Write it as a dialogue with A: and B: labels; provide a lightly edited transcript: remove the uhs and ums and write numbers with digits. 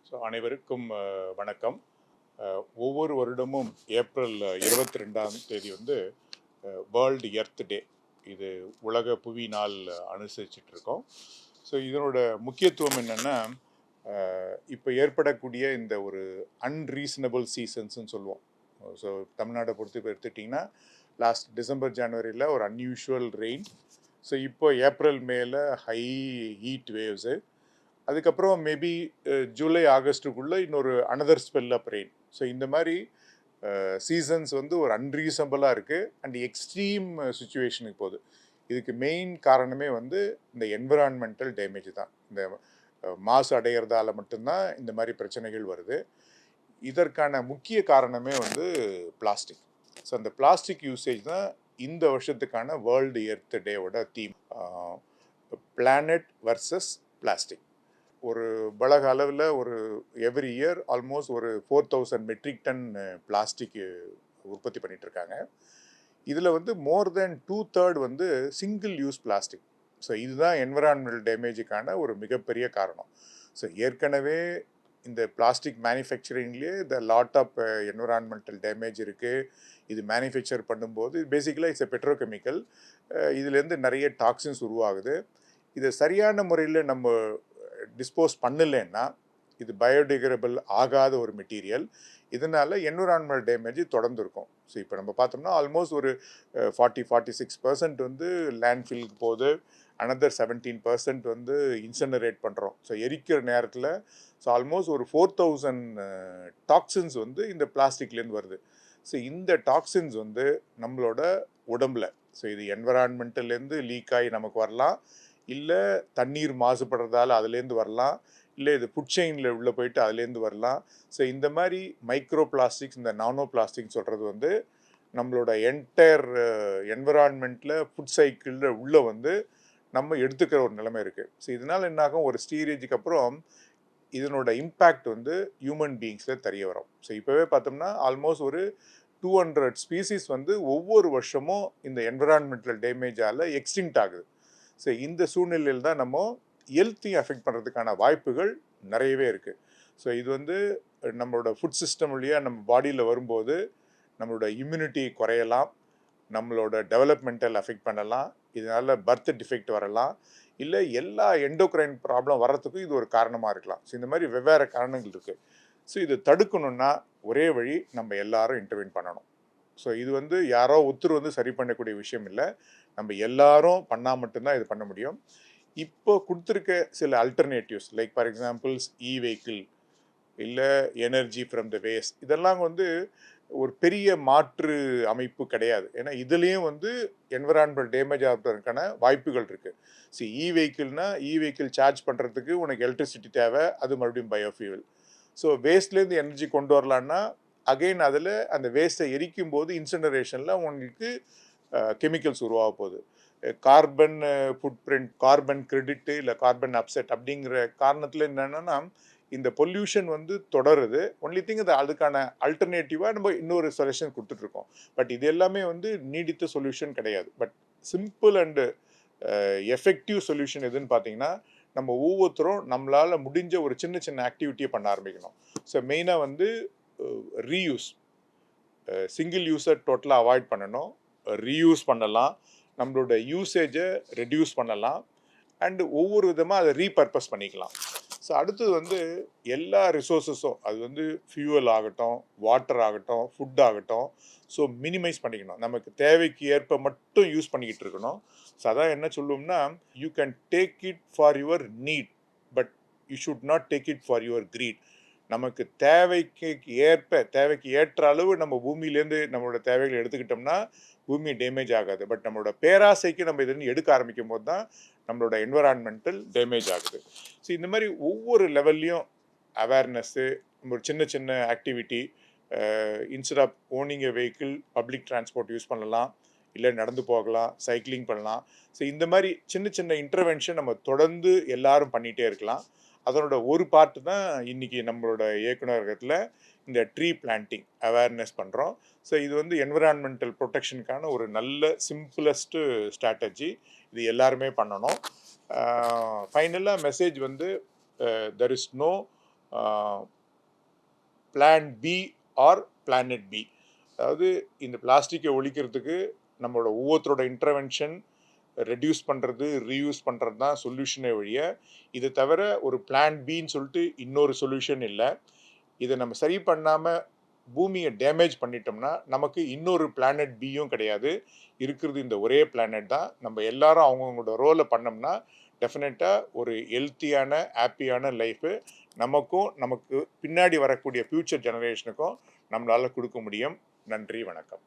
A: So அனைவருக்கும் வணக்கம். ஒவ்வொரு வருடமும் ஏப்ரல் 22ஆம் தேதி வந்து வேர்ல்டு எர்த் டே, இது உலக புவி நாள் அனுசரிச்சுட்டு இருக்கோம். ஸோ இதனோட முக்கியத்துவம் என்னென்னா, இப்போ ஏற்படக்கூடிய இந்த ஒரு அன்ரீசனபிள் சீசன்ஸ்ன்னு சொல்லுவோம். ஸோ தமிழ்நாடை பொறுத்து இப்போ எடுத்துட்டிங்கன்னா, லாஸ்ட் டிசம்பர் ஜனவரியில் ஒரு அன்யூஷுவல் ரெயின். ஸோ இப்போ ஏப்ரல் மேல ஹை ஹீட் வேவ்ஸு. அதுக்கப்புறம் மேபி ஜூலை ஆகஸ்ட்டுக்குள்ளே இன்னொரு another spell of rain. So இந்த மாதிரி சீசன்ஸ் வந்து ஒரு அன்ரீசனபிளாக இருக்குது அண்ட் எக்ஸ்ட்ரீம் சுச்சுவேஷனுக்கு போகுது. இதுக்கு மெயின் காரணமே வந்து இந்த என்விரான்மெண்டல் டேமேஜ் தான். இந்த மாசு அடைகிறதால மட்டும்தான் இந்த மாதிரி பிரச்சனைகள் வருது. இதற்கான முக்கிய காரணமே வந்து பிளாஸ்டிக். ஸோ அந்த பிளாஸ்டிக் யூசேஜ் தான் இந்த வருஷத்துக்கான வேர்ல்டு எர்த் டேவோட தீம். Planet versus plastic. ஒரு உலக அளவில் ஒரு எவ்ரி இயர் ஆல்மோஸ்ட் ஒரு 4000 மெட்ரிக் டன் பிளாஸ்டிக் உற்பத்தி பண்ணிட்டு இருக்காங்க. இதில் வந்து மோர் தென் 2/3 வந்து சிங்கிள் யூஸ் பிளாஸ்டிக். ஸோ இதுதான் என்விரான்மெண்டல் டேமேஜுக்கான ஒரு மிகப்பெரிய காரணம். ஸோ ஏற்கனவே இந்த பிளாஸ்டிக் மேனுஃபேக்சரிங்லேயே இந்த லாட் ஆஃப் என்விரான்மெண்டல் டேமேஜ் இருக்குது. இது மேனுஃபேக்சர் பண்ணும்போது பேசிக்கலாக இட்ஸ் எ பெட்ரோகெமிக்கல். இதுலேருந்து நிறைய டாக்ஸின்ஸ் உருவாகுது. இதை சரியான முறையில் நம்ம டிஸ்போஸ் பண்ணலைன்னா இது பயோடிகிரேடபிள் ஆகாத ஒரு மெட்டீரியல். இதனால் என்விரான்மெண்டல் டேமேஜ் தொடர்ந்து இருக்கும். ஸோ இப்போ நம்ம பார்த்தோம்னா ஆல்மோஸ்ட் ஒரு 46% வந்து லேண்ட்ஃபில்க்கு போகுது. அனதர் 17% வந்து இன்சனரேட் பண்ணுறோம். ஸோ எரிக்கிற நேரத்தில் ஸோ ஆல்மோஸ்ட் ஒரு 4000 டாக்ஸின்ஸ் வந்து இந்த பிளாஸ்டிக்லேருந்து வருது. ஸோ இந்த டாக்ஸின்ஸ் வந்து நம்மளோட உடம்புல, ஸோ இது என்விரான்மெண்டல்லேருந்து லீக் ஆகி நமக்கு வரலாம், இல்லை தண்ணீர் மாசுபடுறதால அதுலேருந்து வரலாம், இல்லை இது ஃபுட் செயினில் உள்ளே போயிட்டு அதுலேருந்து வரலாம். ஸோ இந்த மாதிரி மைக்ரோ பிளாஸ்டிக்ஸ், இந்த நானோ பிளாஸ்டிக் சொல்கிறது வந்து நம்மளோட என்டையர் என்விரான்மெண்ட்டில் ஃபுட் சைக்கிளில் உள்ளே வந்து நம்ம எடுத்துக்கிற ஒரு நிலைமை இருக்குது. ஸோ இதனால் என்னாகும், ஒரு ஸ்டீரேஜுக்கு அப்புறம் இதனோட இம்பேக்ட் வந்து ஹியூமன் பீயிங்ஸில் தெரிய வரும். ஸோ இப்போவே பார்த்தோம்னா ஆல்மோஸ்ட் ஒரு 200 ஸ்பீசிஸ் வந்து ஒவ்வொரு வருஷமும் இந்த என்விரான்மெண்டல் டேமேஜால் எக்ஸ்டிங்க்ட் ஆகுது. ஸோ இந்த சூழ்நிலையில் தான் நம்ம ஹெல்த்தையும் அஃபெக்ட் பண்ணுறதுக்கான வாய்ப்புகள் நிறையவே இருக்குது. ஸோ இது வந்து நம்மளோட ஃபுட் சிஸ்டம் வழியாக நம்ம பாடியில் வரும்போது நம்மளோட இம்யூனிட்டி குறையலாம், நம்மளோட டெவலப்மெண்டல் அஃபெக்ட் பண்ணலாம், இதனால் பர்த் டிஃபெக்ட் வரலாம், இல்லை எல்லா எண்டோக்ரைன் ப்ராப்ளம் வர்றதுக்கும் இது ஒரு காரணமாக இருக்கலாம். ஸோ இந்த மாதிரி வெவ்வேறு காரணங்கள் இருக்குது. ஸோ இதை தடுக்கணுன்னா ஒரே வழி, நம்ம எல்லாரும் இன்டர்வென் பண்ணணும். ஸோ இது வந்து யாரோ ஒருத்தர் வந்து சரி பண்ணக்கூடிய விஷயம் இல்லை, நம்ம எல்லாரும் பண்ணால் மட்டும்தான் இது பண்ண முடியும். இப்போ கொடுத்துருக்க சில alternatives like for examples vehicle, இல்லை எனர்ஜி ஃப்ரம் த வேஸ்ட், இதெல்லாம் வந்து ஒரு பெரிய மாற்று அமைப்பு கிடையாது. ஏன்னா இதுலேயும் வந்து என்விரான்மெண்டல் டேமேஜ் ஆகிறதுக்கான வாய்ப்புகள் இருக்குது. ஸோ வெஹிக்கிள் சார்ஜ் பண்ணுறதுக்கு உனக்கு எலக்ட்ரிசிட்டி தேவை, அது மறுபடியும் பயோஃபியூவல். ஸோ வேஸ்ட்லேருந்து எனர்ஜி கொண்டு வரலான்னா அகெயின் அதில் அந்த வேஸ்ட்டை எரிக்கும் போது இன்சினரேஷனில் உங்களுக்கு கெமிக்கல்ஸ் உருவாக போகுது. Carbon food print, carbon credit, இல்லை கார்பன் அப்செட் அப்படிங்கிற காரணத்தில் என்னென்னா இந்த பொல்யூஷன் வந்து தொடருது. ஒன்லி திங் இது அதுக்கான அல்டர்னேட்டிவாக நம்ம இன்னொரு சொல்யூஷன் கொடுத்துட்ருக்கோம். பட் இது எல்லாமே வந்து நீடித்த சொல்யூஷன் கிடையாது. But simple and effective solution எதுன்னு பார்த்தீங்கன்னா, நம்ம ஒவ்வொருத்தரும் நம்மளால் முடிஞ்ச ஒரு சின்ன சின்ன ஆக்டிவிட்டியை பண்ண ஆரம்பிக்கணும். ஸோ மெயினாக வந்து ரீயூஸ், சிங்கிள் யூஸை டோட்டலாக அவாய்ட் பண்ணணும், ரீயூஸ் பண்ணலாம், நம்மளோட யூசேஜை ரெடியூஸ் பண்ணலாம், அண்டு ஒவ்வொரு விதமாக அதை ரீபர்பஸ் பண்ணிக்கலாம். ஸோ அடுத்தது வந்து எல்லா ரிசோர்ஸஸும், அது வந்து ஃபியூவல் ஆகட்டும், வாட்டர் ஆகட்டும், ஃபுட் ஆகட்டும், ஸோ மினிமைஸ் பண்ணிக்கணும். நமக்கு தேவைக்கு ஏற்ப மட்டும் யூஸ் பண்ணிக்கிட்டு இருக்கணும். ஸோ அதான் என்ன சொல்லுவோம்னா, you can take it for your need, but you should not take it for your greed. நமக்கு தேவைக்கு ஏற்ற அளவு நம்ம பூமியிலேருந்து நம்மளோட தேவைகளை எடுத்துக்கிட்டோம்னா பூமி டேமேஜ் ஆகாது. பட் நம்மளோட பேராசைக்கு நம்ம இதுன்னு எடுக்க ஆரம்பிக்கும் போது தான் நம்மளோட என்விரான்மெண்டல் டேமேஜ் ஆகுது. ஸோ இந்த மாதிரி ஒவ்வொரு லெவல்லையும் அவேர்னஸ்ஸு, ஒரு சின்ன சின்ன activity, instead of owning a vehicle public transport use பண்ணலாம், இல்லை நடந்து போகலாம், சைக்கிளிங் பண்ணலாம். ஸோ இந்த மாதிரி சின்ன சின்ன இன்டர்வென்ஷன் நம்ம தொடர்ந்து எல்லாரும் பண்ணிகிட்டே இருக்கலாம். அதனோட ஒரு பார்ட்டு தான் இன்றைக்கி நம்மளோட இயக்குநரகத்தில் இந்த ட்ரீ பிளான்டிங் அவேர்னஸ் பண்ணுறோம். ஸோ இது வந்து என்விரான்மெண்டல் ப்ரொடெக்ஷனுக்கான ஒரு நல்ல சிம்பிளஸ்ட்டு ஸ்ட்ராட்டஜி. இது எல்லாருமே பண்ணணும். ஃபைனலாக மெசேஜ் வந்து there is no plan B or planet B. அதாவது இந்த பிளாஸ்டிக்கை ஒழிக்கிறதுக்கு நம்மளோட ஒவ்வொருத்தரோட இன்டர்வென்ஷன், ரெடியூஸ் பண்ணுறது, ரீயூஸ் பண்ணுறது தான் சொல்யூஷனே ஒழிய, இதை தவிர ஒரு பிளான் பின்னு சொல்லிட்டு இன்னொரு சொல்யூஷன் இல்லை. இதை நம்ம சரி பண்ணாமல் பூமியை டேமேஜ் பண்ணிட்டோம்னா நமக்கு இன்னொரு பிளானட் பியும் கிடையாது. இருக்கிறது இந்த ஒரே பிளானட் தான். நம்ம எல்லாரும் அவங்கவுங்களோட ரோலை பண்ணோம்னா டெஃபினட்டாக ஒரு ஹெல்த்தியான ஹாப்பியான லைஃபு நமக்கும் நமக்கு பின்னாடி வரக்கூடிய ஃப்யூச்சர் ஜெனரேஷனுக்கும் நம்மளால் கொடுக்க முடியும். நன்றி, வணக்கம்.